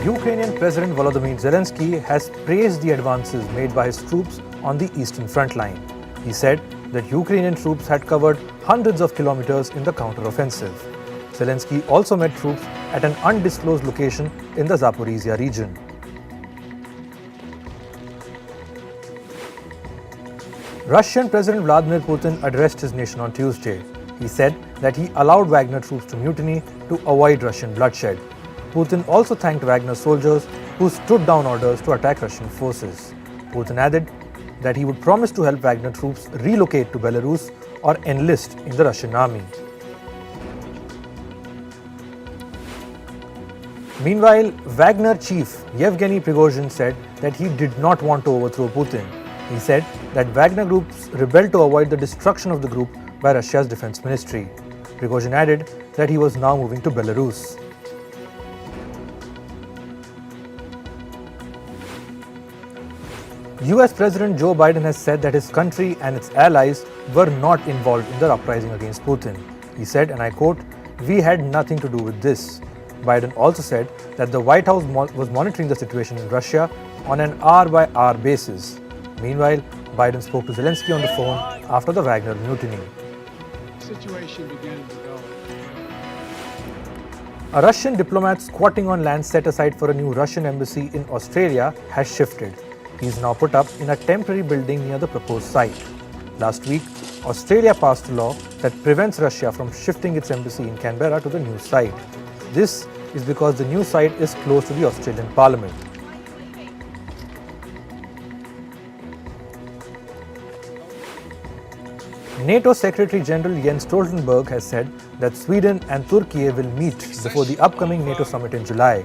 Ukrainian President Volodymyr Zelensky has praised the advances made by his troops on the eastern front line. He said that Ukrainian troops had covered hundreds of kilometers in the counter-offensive. Zelensky also met troops at an undisclosed location in the Zaporizhia region. Russian President Vladimir Putin addressed his nation on Tuesday. He said that he allowed Wagner troops to mutiny to avoid Russian bloodshed. Putin also thanked Wagner soldiers who stood down orders to attack Russian forces. Putin added that he would promise to help Wagner troops relocate to Belarus or enlist in the Russian army. Meanwhile, Wagner chief Yevgeny Prigozhin said that he did not want to overthrow Putin. He said that Wagner groups rebelled to avoid the destruction of the group by Russia's defense ministry. Prigozhin added that he was now moving to Belarus. US President Joe Biden has said that his country and its allies were not involved in the uprising against Putin. He said, and I quote, "We had nothing to do with this." Biden also said that the White House was monitoring the situation in Russia on an hour-by-hour basis. Meanwhile, Biden spoke to Zelensky on the phone after the Wagner mutiny. The situation began to develop. A Russian diplomat squatting on land set aside for a new Russian embassy in Australia has shifted. He is now put up in a temporary building near the proposed site. Last week, Australia passed a law that prevents Russia from shifting its embassy in Canberra to the new site. This is because the new site is close to the Australian Parliament. NATO Secretary General Jens Stoltenberg has said that Sweden and Turkey will meet before the upcoming NATO summit in July.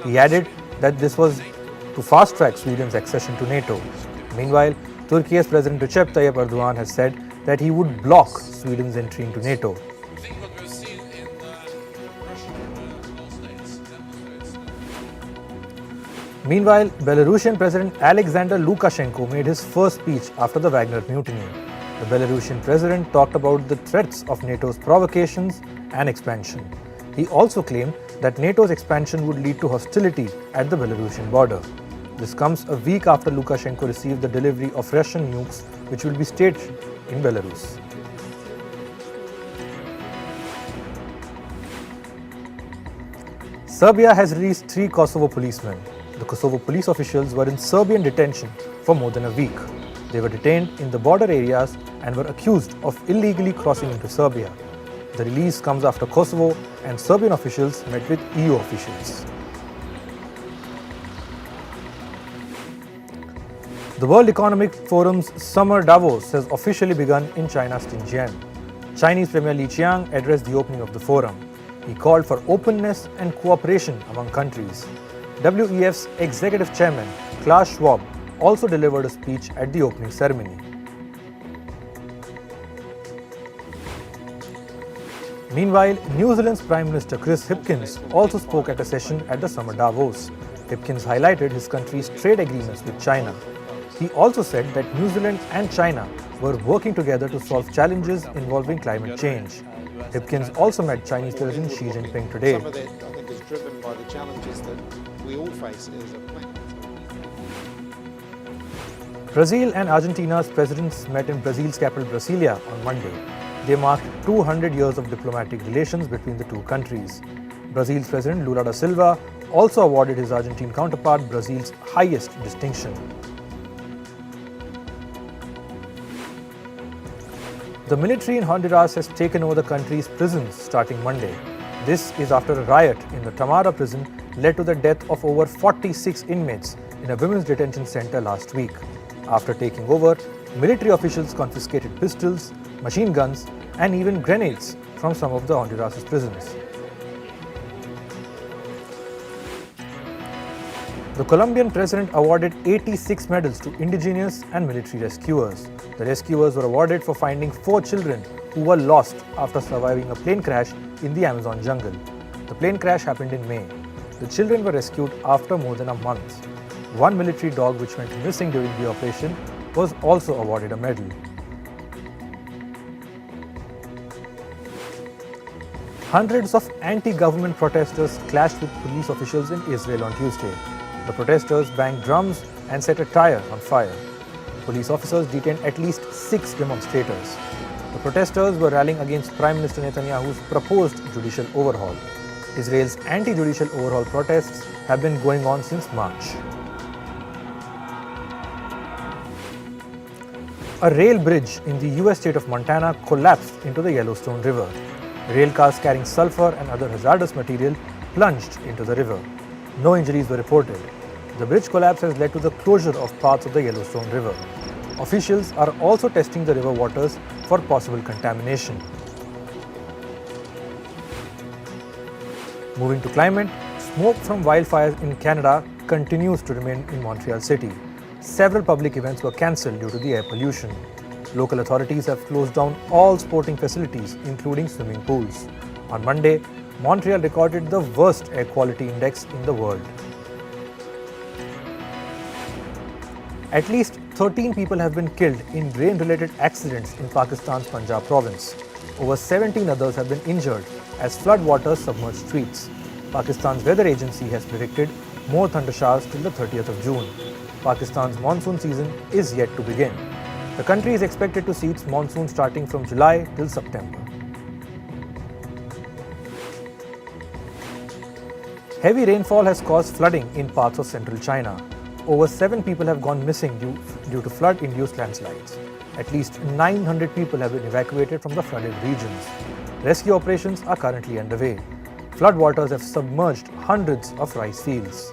He added that this was to fast-track Sweden's accession to NATO. Meanwhile, Turkey's President Recep Tayyip Erdogan has said that he would block Sweden's entry into NATO. Meanwhile, Belarusian President Alexander Lukashenko made his first speech after the Wagner mutiny. The Belarusian president talked about the threats of NATO's provocations and expansion. He also claimed that NATO's expansion would lead to hostility at the Belarusian border. This comes a week after Lukashenko received the delivery of Russian nukes which will be stationed in Belarus. Serbia has released 3 Kosovo policemen. The Kosovo police officials were in Serbian detention for more than a week. They were detained in the border areas and were accused of illegally crossing into Serbia. The release comes after Kosovo and Serbian officials met with EU officials. The World Economic Forum's Summer Davos has officially begun in China's Xinjiang. Chinese Premier Li Qiang addressed the opening of the forum. He called for openness and cooperation among countries. WEF's executive chairman, Klaus Schwab, also delivered a speech at the opening ceremony. Meanwhile, New Zealand's Prime Minister Chris Hipkins also spoke at a session at the Summer Davos. Hipkins highlighted his country's trade agreements with China. He also said that New Zealand and China were working together to solve challenges involving climate change. Hipkins also met Chinese President Xi Jinping today. Some of that, I think, is driven by the challenges that we all face as a planet. Brazil and Argentina's presidents met in Brazil's capital Brasilia on Monday. They marked 200 years of diplomatic relations between the two countries. Brazil's President Lula da Silva also awarded his Argentine counterpart Brazil's highest distinction. The military in Honduras has taken over the country's prisons starting Monday. This is after a riot in the Tamara prison led to the death of over 46 inmates in a women's detention center last week. After taking over, military officials confiscated pistols, machine guns, and even grenades from some of the Honduras' prisons. The Colombian president awarded 86 medals to indigenous and military rescuers. The rescuers were awarded for finding 4 children who were lost after surviving a plane crash in the Amazon jungle. The plane crash happened in May. The children were rescued after more than a month. One military dog which went missing during the operation was also awarded a medal. Hundreds of anti-government protesters clashed with police officials in Israel on Tuesday. The protesters banged drums and set a tire on fire. Police officers detained at least 6 demonstrators. The protesters were rallying against Prime Minister Netanyahu's proposed judicial overhaul. Israel's anti-judicial overhaul protests have been going on since March. A rail bridge in the US state of Montana collapsed into the Yellowstone River. Rail cars carrying sulfur and other hazardous material plunged into the river. No injuries were reported. The bridge collapse has led to the closure of parts of the Yellowstone River. Officials are also testing the river waters for possible contamination. Moving to climate, smoke from wildfires in Canada continues to remain in Montreal City. Several public events were cancelled due to the air pollution. Local authorities have closed down all sporting facilities, including swimming pools. On Monday, Montreal recorded the worst air quality index in the world. At least 13 people have been killed in rain-related accidents in Pakistan's Punjab province. Over 17 others have been injured as floodwaters submerged streets. Pakistan's weather agency has predicted more thunder showers till the 30th of June. Pakistan's monsoon season is yet to begin. The country is expected to see its monsoon starting from July till September. Heavy rainfall has caused flooding in parts of central China. Over 7 people have gone missing due to flood-induced landslides. At least 900 people have been evacuated from the flooded regions. Rescue operations are currently underway. Floodwaters have submerged hundreds of rice fields.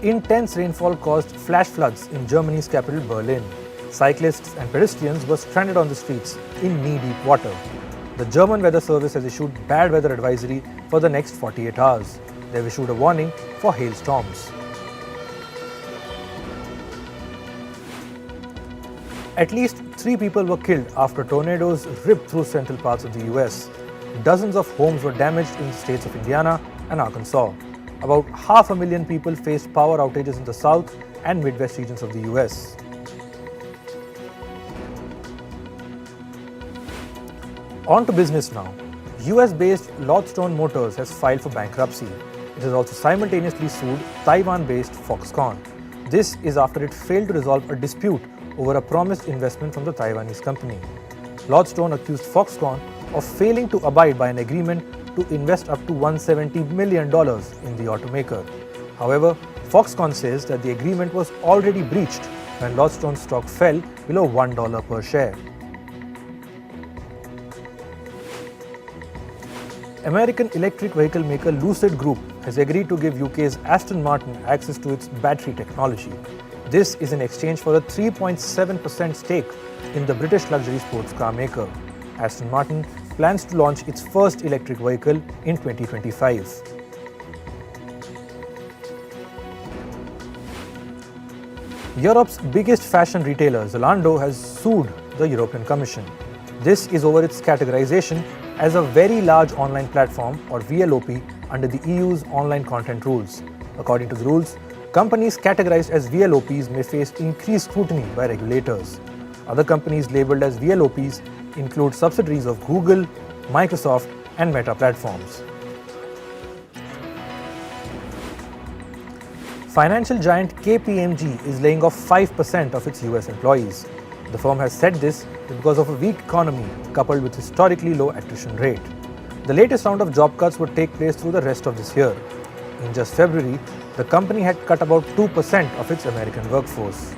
Intense rainfall caused flash floods in Germany's capital Berlin. Cyclists and pedestrians were stranded on the streets in knee-deep water. The German Weather Service has issued bad weather advisory for the next 48 hours. They have issued a warning for hailstorms. At least 3 people were killed after tornadoes ripped through central parts of the US. Dozens of homes were damaged in the states of Indiana and Arkansas. About 500,000 people faced power outages in the south and Midwest regions of the US. On to business now. US-based YELLOWSTONE Motors has filed for bankruptcy. It has also simultaneously sued Taiwan-based Foxconn. This is after it failed to resolve a dispute over a promised investment from the Taiwanese company. YELLOWSTONE accused Foxconn of failing to abide by an agreement to invest up to $170 million in the automaker. However, Foxconn says that the agreement was already breached when YELLOWSTONE's stock fell below $1 per share. American electric vehicle maker Lucid Group has agreed to give UK's Aston Martin access to its battery technology. This is in exchange for a 3.7% stake in the British luxury sports car maker. Aston Martin plans to launch its first electric vehicle in 2025. Europe's biggest fashion retailer, Zalando, has sued the European Commission. This is over its categorization as a very large online platform, or VLOP, under the EU's online content rules. According to the rules, companies categorized as VLOPs may face increased scrutiny by regulators. Other companies labeled as VLOPs include subsidiaries of Google, Microsoft, and Meta platforms. Financial giant KPMG is laying off 5% of its US employees. The firm has said this because of a weak economy coupled with historically low attrition rate. The latest round of job cuts would take place through the rest of this year. In just February, the company had cut about 2% of its American workforce.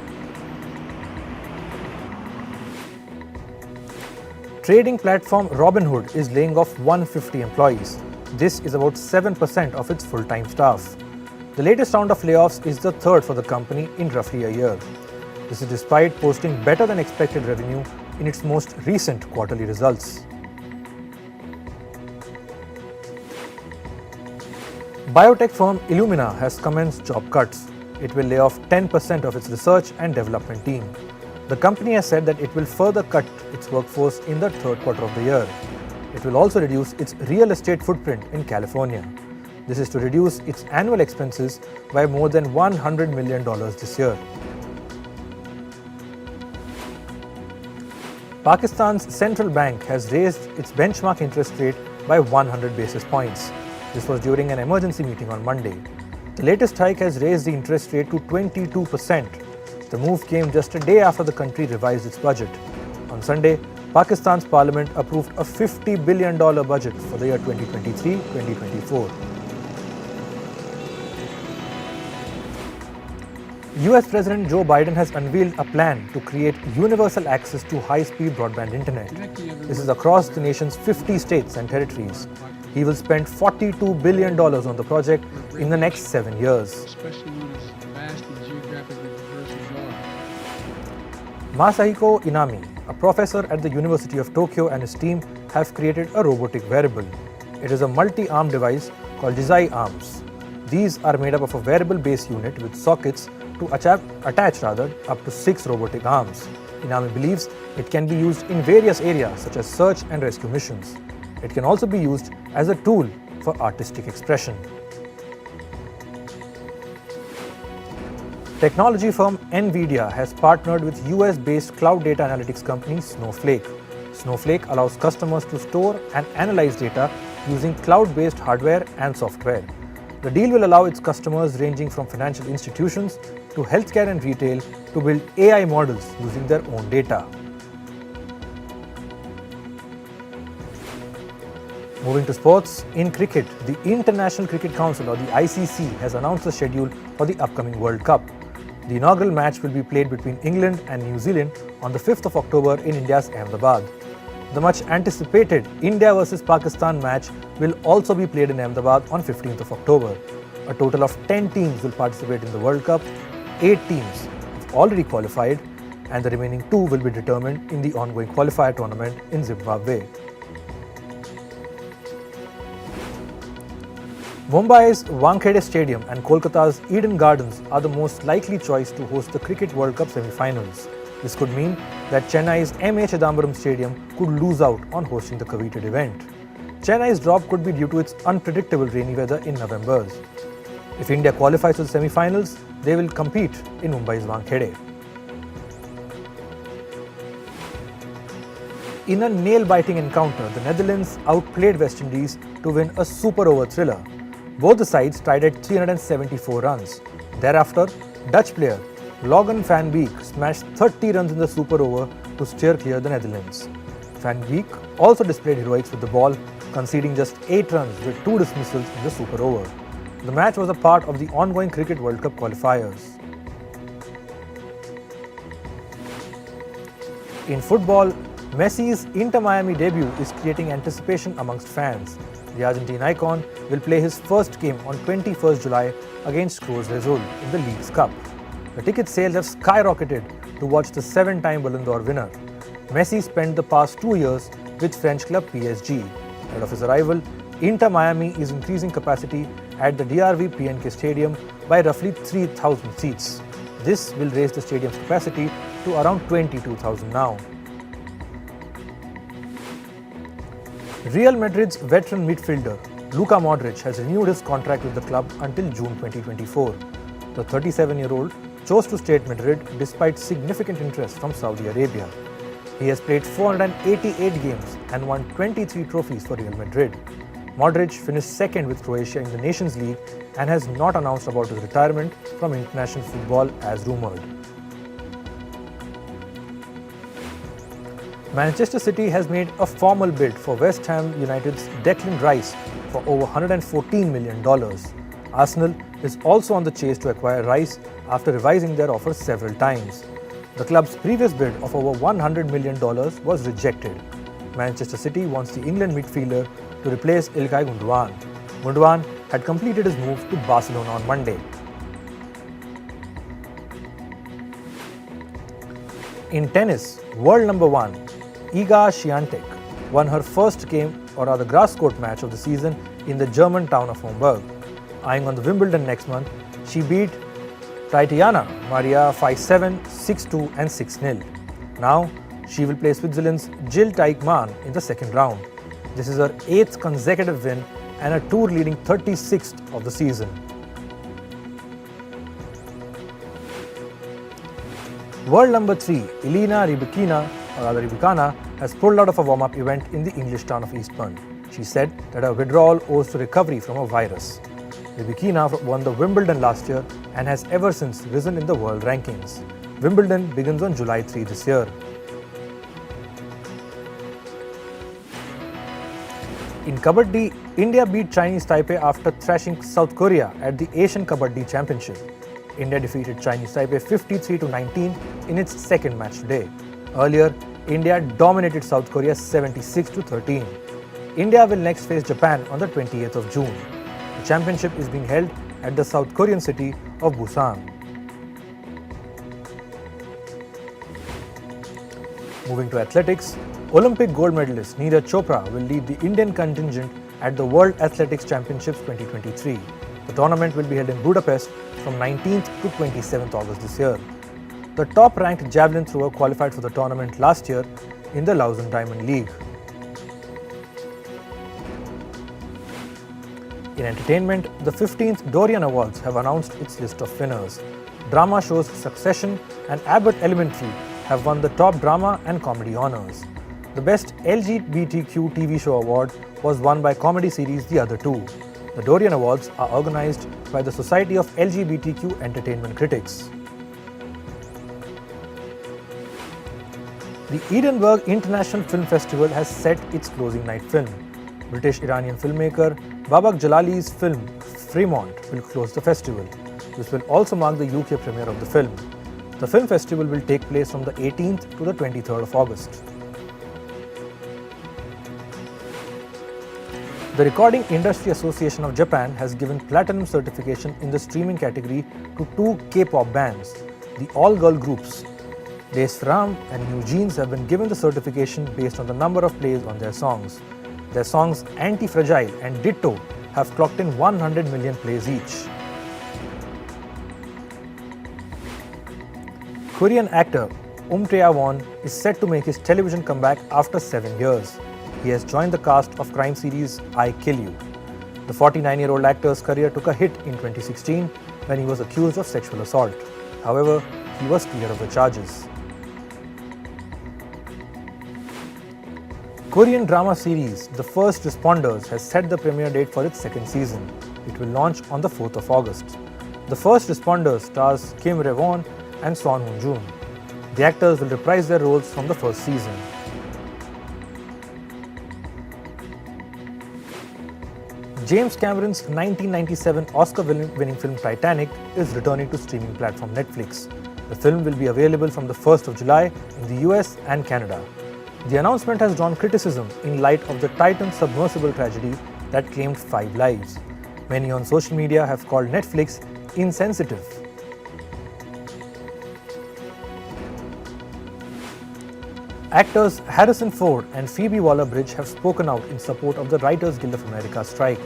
Trading platform Robinhood is laying off 150 employees. This is about 7% of its full-time staff. The latest round of layoffs is the third for the company in roughly a year. This is despite posting better than expected revenue in its most recent quarterly results. Biotech firm Illumina has commenced job cuts. It will lay off 10% of its research and development team. The company has said that it will further cut its workforce in the third quarter of the year. It will also reduce its real estate footprint in California. This is to reduce its annual expenses by more than $100 million this year. Pakistan's central bank has raised its benchmark interest rate by 100 basis points. This was during an emergency meeting on Monday. The latest hike has raised the interest rate to 22%. The move came just a day after the country revised its budget. On Sunday, Pakistan's parliament approved a $50 billion budget for the year 2023-2024. US President Joe Biden has unveiled a plan to create universal access to high-speed broadband internet. This is across the nation's 50 states and territories. He will spend $42 billion on the project in the next 7 years. Especially when it's vast and geographically diverse as well. Masahiko Inami, a professor at the University of Tokyo, and his team have created a robotic wearable. It is a multi-arm device called Jizai arms. These are made up of a wearable base unit with sockets to attach up to 6 robotic arms. Inami believes it can be used in various areas such as search and rescue missions. It can also be used as a tool for artistic expression. Technology firm NVIDIA has partnered with US-based cloud data analytics company Snowflake. Snowflake allows customers to store and analyze data using cloud-based hardware and software. The deal will allow its customers ranging from financial institutions to healthcare and retail to build AI models using their own data. Moving to sports, in cricket, the International Cricket Council or the ICC has announced the schedule for the upcoming World Cup. The inaugural match will be played between England and New Zealand on the 5th of October in India's Ahmedabad. The much anticipated India vs Pakistan match will also be played in Ahmedabad on 15th of October. A total of 10 teams will participate in the World Cup. 8 teams have already qualified and the remaining 2 will be determined in the ongoing qualifier tournament in Zimbabwe. Mumbai's Wankhede Stadium and Kolkata's Eden Gardens are the most likely choice to host the Cricket World Cup semi-finals. This could mean that Chennai's M.A. Chidambaram Stadium could lose out on hosting the coveted event. Chennai's drop could be due to its unpredictable rainy weather in November. If India qualifies to the semi-finals, they will compete in Mumbai's Wankhede. In a nail-biting encounter, the Netherlands outplayed West Indies to win a super over thriller. Both the sides tied at 374 runs. Thereafter, Dutch player Logan van Beek smashed 30 runs in the super over to steer clear the Netherlands. Van Beek also displayed heroics with the ball, conceding just 8 runs with 2 dismissals in the super over. The match was a part of the ongoing Cricket World Cup qualifiers. In football, Messi's Inter Miami debut is creating anticipation amongst fans. The Argentine icon will play his first game on 21st July against Cruz Azul in the League's Cup. The ticket sales have skyrocketed to watch the 7-time Ballon d'Or winner. Messi spent the past 2 years with French club PSG. Ahead of his arrival, Inter Miami is increasing capacity at the DRV PNK Stadium by roughly 3,000 seats. This will raise the stadium's capacity to around 22,000 now. Real Madrid's veteran midfielder Luka Modric has renewed his contract with the club until June 2024. The 37-year-old chose to stay at Madrid despite significant interest from Saudi Arabia. He has played 488 games and won 23 trophies for Real Madrid. Modric finished second with Croatia in the Nations League and has not announced about his retirement from international football as rumoured. Manchester City has made a formal bid for West Ham United's Declan Rice for over $114 million. Arsenal is also on the chase to acquire Rice after revising their offer several times. The club's previous bid of over $100 million was rejected. Manchester City wants the England midfielder to replace Ilkay Gundogan. Gundogan had completed his move to Barcelona on Monday. In tennis, world number 1, Iga Swiatek won her first game, or rather grass court match of the season in the German town of Hamburg. Eyeing on the Wimbledon next month, she beat Tatiana Maria 5-7, 6-2 and 6-0. Now, she will play Switzerland's Jill Teichmann in the second round. This is her 8th consecutive win and a tour-leading 36th of the season. World number 3, Elena Rybakina, or rather Ibikana, has pulled out of a warm-up event in the English town of Eastbourne. She said that her withdrawal owes to recovery from a virus. Ibikina won the Wimbledon last year and has ever since risen in the world rankings. Wimbledon begins on July 3 this year. In Kabaddi, India beat Chinese Taipei after thrashing South Korea at the Asian Kabaddi Championship. India defeated Chinese Taipei 53-19 in its second match today. Earlier, India dominated South Korea 76-13. India will next face Japan on the 28th of June. The championship is being held at the South Korean city of Busan. Moving to athletics, Olympic gold medalist Neeraj Chopra will lead the Indian contingent at the World Athletics Championships 2023. The tournament will be held in Budapest from 19th to 27th August this year. The top-ranked javelin thrower qualified for the tournament last year in the Lausanne Diamond League. In entertainment, the 15th Dorian Awards have announced its list of winners. Drama shows Succession and Abbott Elementary have won the top drama and comedy honours. The Best LGBTQ TV Show award was won by comedy series The Other Two. The Dorian Awards are organised by the Society of LGBTQ Entertainment Critics. The Edinburgh International Film Festival has set its closing night film. British-Iranian filmmaker Babak Jalali's film Fremont will close the festival. This will also mark the UK premiere of the film. The film festival will take place from the 18th to the 23rd of August. The Recording Industry Association of Japan has given platinum certification in the streaming category to two K-pop bands, the all-girl groups. Desfram and New Jeans have been given the certification based on the number of plays on their songs. Their songs Anti-Fragile and Ditto have clocked in 100 million plays each. Korean actor Tae-won is set to make his television comeback after 7 years. He has joined the cast of crime series I Kill You. The 49-year-old actor's career took a hit in 2016 when he was accused of sexual assault. However, he was cleared of the charges. Korean drama series The First Responders has set the premiere date for its second season. It will launch on the 4th of August. The First Responders stars Kim Rae-won and Son Hoon-jun. The actors will reprise their roles from the first season. James Cameron's 1997 Oscar-winning film Titanic is returning to streaming platform Netflix. The film will be available from the 1st of July in the US and Canada. The announcement has drawn criticism in light of the Titan submersible tragedy that claimed 5 lives. Many on social media have called Netflix insensitive. Actors Harrison Ford and Phoebe Waller-Bridge have spoken out in support of the Writers Guild of America strike.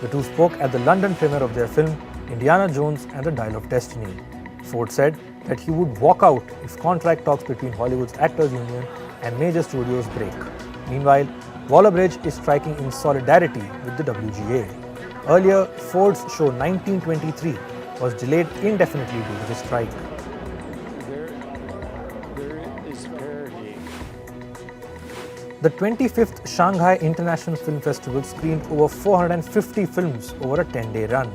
The two spoke at the London premiere of their film Indiana Jones and the Dial of Destiny. Ford said that he would walk out if contract talks between Hollywood's Actors Union and major studios break. Meanwhile, Waller-Bridge is striking in solidarity with the WGA. Earlier, Ford's show 1923 was delayed indefinitely due to the strike. The 25th Shanghai International Film Festival screened over 450 films over a 10-day run.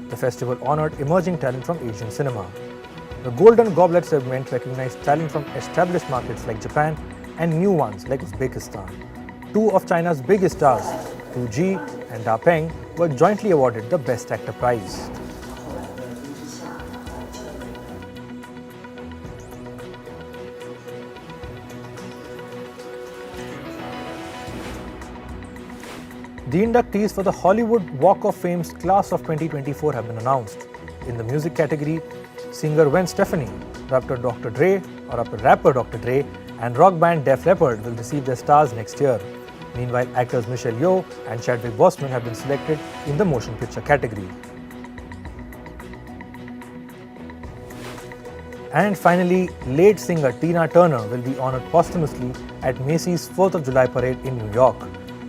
The festival honored emerging talent from Asian cinema. The Golden Goblet segment recognized talent from established markets like Japan and new ones like Uzbekistan. Two of China's biggest stars, Hu Ji and Da Peng, were jointly awarded the Best Actor prize. The inductees for the Hollywood Walk of Fame's Class of 2024 have been announced. In the music category, singer Gwen Stefani, rapper Dr. Dre, and rock band Def Leppard will receive their stars next year. Meanwhile, actors Michelle Yeoh and Chadwick Boseman have been selected in the motion picture category. And finally, late singer Tina Turner will be honored posthumously at Macy's 4th of July parade in New York.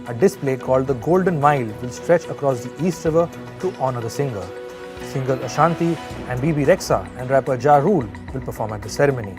A display called the Golden Mile will stretch across the East River to honor the singer. Singers Ashanti and BB Rexa and rapper Ja Rule will perform at the ceremony.